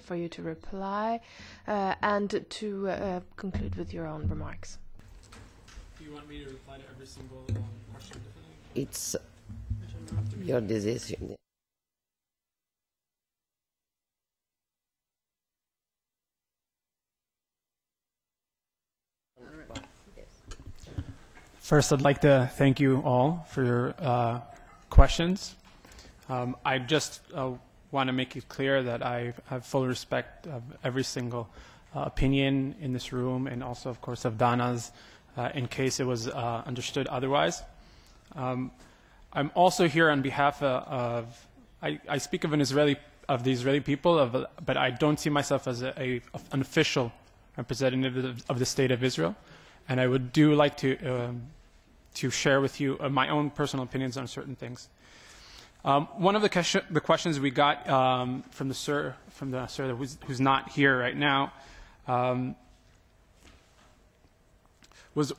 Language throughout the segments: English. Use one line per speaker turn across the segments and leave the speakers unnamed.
for you to reply and to conclude with your own remarks.
Do you want me to reply to every single question differently?
It's your decision.
First, I'd like to thank you all for your questions. I just want to make it clear that I have full respect of every single opinion in this room, and also, of course, of Dana's, in case it was understood otherwise. I'm also here on behalf of I speak of the Israeli people, but I don't see myself as an official representative of the State of Israel, and I would like to share with you my own personal opinions on certain things. One of the questions we got from the sir who's not here right now was,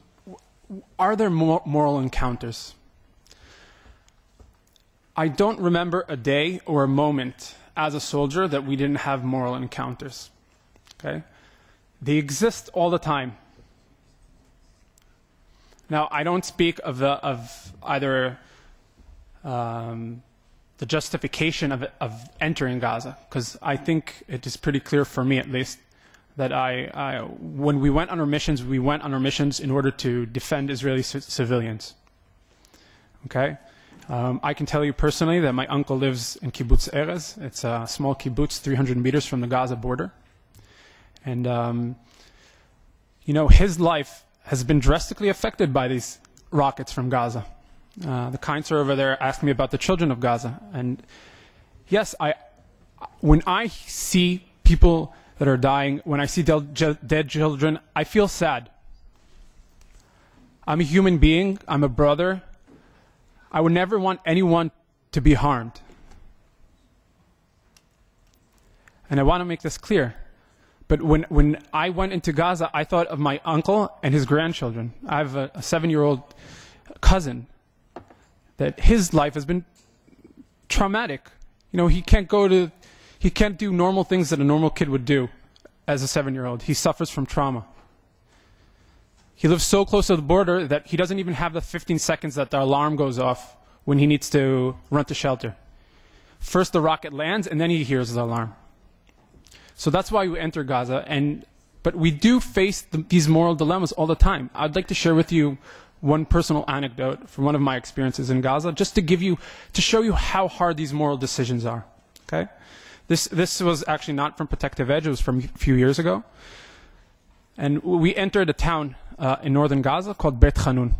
are there moral encounters? I don't remember a day or a moment as a soldier that we didn't have moral encounters. Okay? They exist all the time. Now, I don't speak of either the justification of entering Gaza, because I think it is pretty clear for me, at least, that when we went on our missions in order to defend Israeli civilians. Okay? I can tell you personally that my uncle lives in Kibbutz Erez. It's a small kibbutz 300 meters from the Gaza border. And, his life has been drastically affected by these rockets from Gaza. The kind sir over there asked me about the children of Gaza. And yes, when I see people that are dying, when I see dead children, I feel sad. I'm a human being. I'm a brother. I would never want anyone to be harmed. And I want to make this clear. But when I went into Gaza, I thought of my uncle and his grandchildren. I have a 7-year-old cousin that his life has been traumatic. He can't do normal things that a normal kid would do as a 7-year-old. He suffers from trauma. He lives so close to the border that he doesn't even have the 15 seconds that the alarm goes off when he needs to run to shelter. First the rocket lands, and then he hears the alarm. So that's why we enter Gaza. But we do face these moral dilemmas all the time. I'd like to share with you one personal anecdote from one of my experiences in Gaza, just to show you how hard these moral decisions are. Okay? This was actually not from Protective Edge. It was from a few years ago. And we entered a town in northern Gaza called Bet Hanun.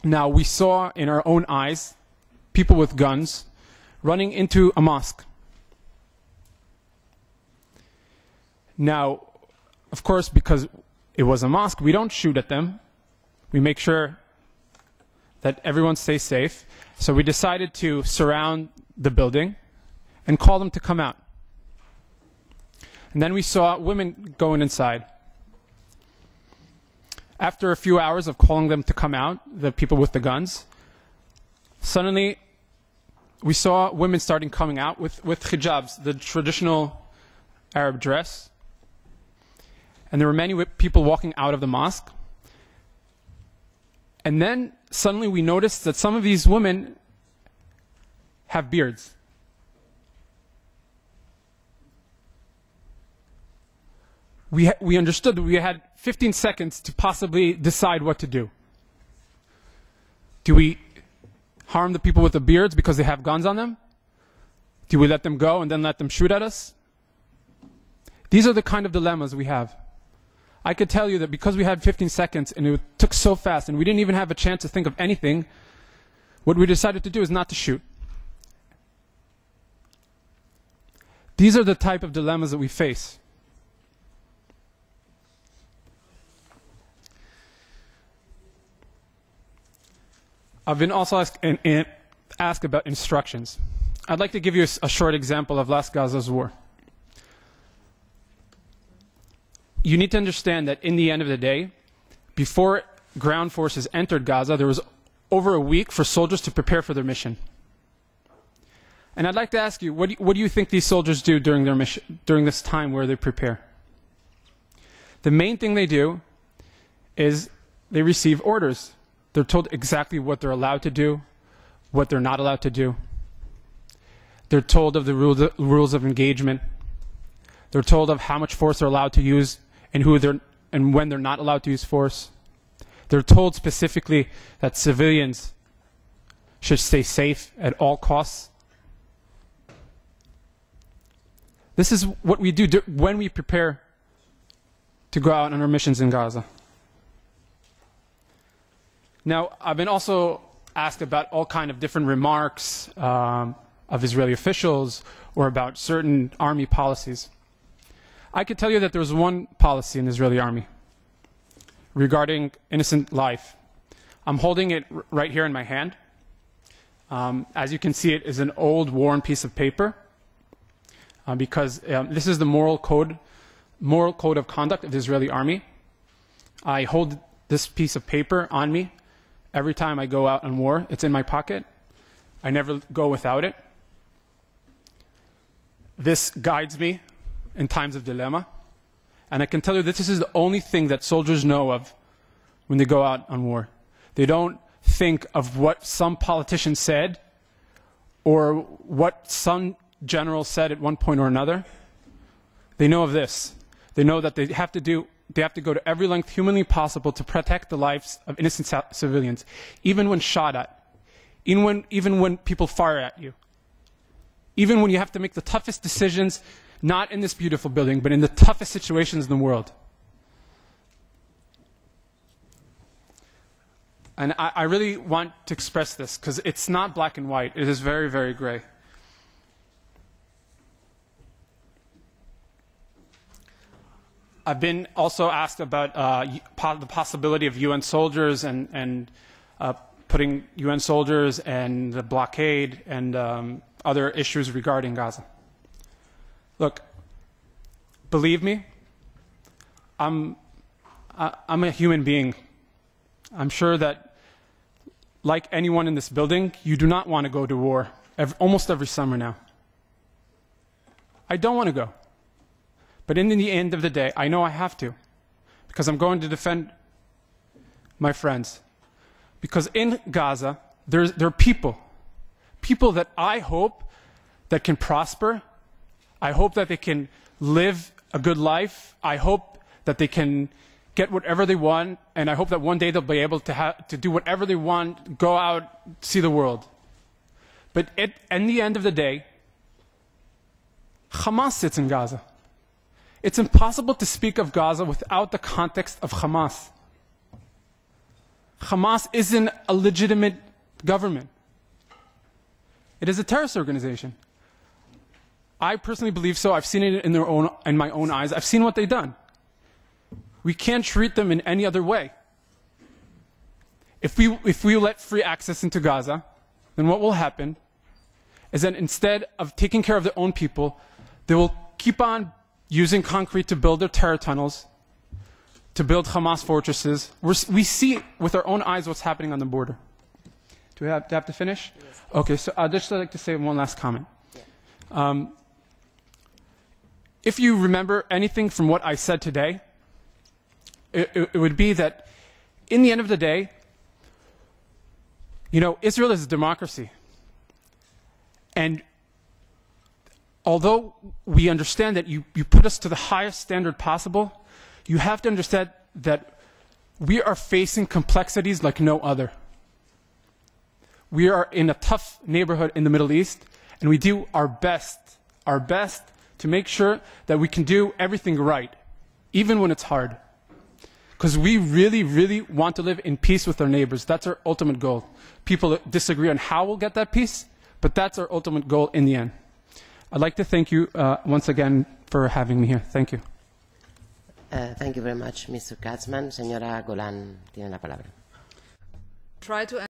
Now, we saw in our own eyes people with guns running into a mosque. Now, of course, because it was a mosque, we don't shoot at them. We make sure that everyone stays safe. So we decided to surround the building and call them to come out. And then we saw women going inside. After a few hours of calling them to come out, the people with the guns, suddenly we saw women starting coming out with hijabs, the traditional Arab dress. And there were many people walking out of the mosque. And then suddenly we noticed that some of these women have beards. We understood that we had 15 seconds to possibly decide what to do. Do we harm the people with the beards because they have guns on them? Do we let them go and then let them shoot at us? These are the kind of dilemmas we have. I could tell you that because we had 15 seconds and it took so fast and we didn't even have a chance to think of anything, what we decided to do is not to shoot. These are the type of dilemmas that we face. I've been also asked about instructions. I'd like to give you a short example of last Gaza's war. You need to understand that in the end of the day, before ground forces entered Gaza, there was over a week for soldiers to prepare for their mission. And I'd like to ask you, what do you think these soldiers do during their mission, during this time where they prepare? The main thing they do is they receive orders. They're told exactly what they're allowed to do, what they're not allowed to do. They're told of the rules of engagement. They're told of how much force they're allowed to use and when they're not allowed to use force. They're told specifically that civilians should stay safe at all costs. This is what we do when we prepare to go out on our missions in Gaza. Now, I've been also asked about all kinds of different remarks of Israeli officials or about certain army policies. I could tell you that there's one policy in the Israeli army regarding innocent life. I'm holding it right here in my hand. As you can see, it is an old, worn piece of paper because this is the moral code of conduct of the Israeli army. I hold this piece of paper on me every time I go out on war. It's in my pocket. I never go without it. This guides me in times of dilemma. And I can tell you that this is the only thing that soldiers know of when they go out on war. They don't think of what some politician said or what some general said at one point or another. They know of this. They know that they have to go to every length humanly possible to protect the lives of innocent civilians, even when shot at, even when people fire at you, even when you have to make the toughest decisions, not in this beautiful building, but in the toughest situations in the world. And I really want to express this because it's not black and white. It is very, very gray. I've been also asked about the possibility of UN soldiers and putting UN soldiers and the blockade and other issues regarding Gaza. Look, believe me, I'm a human being. I'm sure that, like anyone in this building, you do not want to go to war almost every summer now. I don't want to go. But in the end of the day, I know I have to, because I'm going to defend my friends. Because in Gaza, there are people that I hope that can prosper. I hope that they can live a good life. I hope that they can get whatever they want, and I hope that one day they'll be able to do whatever they want, go out, see the world. But in the end of the day, Hamas sits in Gaza. It's impossible to speak of Gaza without the context of Hamas. Hamas isn't a legitimate government. It is a terrorist organization. I personally believe so. I've seen it in my own eyes. I've seen what they've done. We can't treat them in any other way. If we let free access into Gaza, then what will happen is that instead of taking care of their own people, they will keep on using concrete to build their terror tunnels, to build Hamas fortresses. We see with our own eyes what's happening on the border. Do we have to finish? Yes. Okay, so I'd just like to say one last comment. Yeah. If you remember anything from what I said today, it would be that in the end of the day, Israel is a democracy. And although we understand that you put us to the highest standard possible, you have to understand that we are facing complexities like no other. We are in a tough neighborhood in the Middle East, and we do our best to make sure that we can do everything right, even when it's hard. Because we really, really want to live in peace with our neighbors. That's our ultimate goal. People disagree on how we'll get that peace, but that's our ultimate goal in the end. I'd like to thank you once again for having me here. Thank you.
Thank you very much, Mr. Kazman. Señora Golan tiene la palabra.
Try to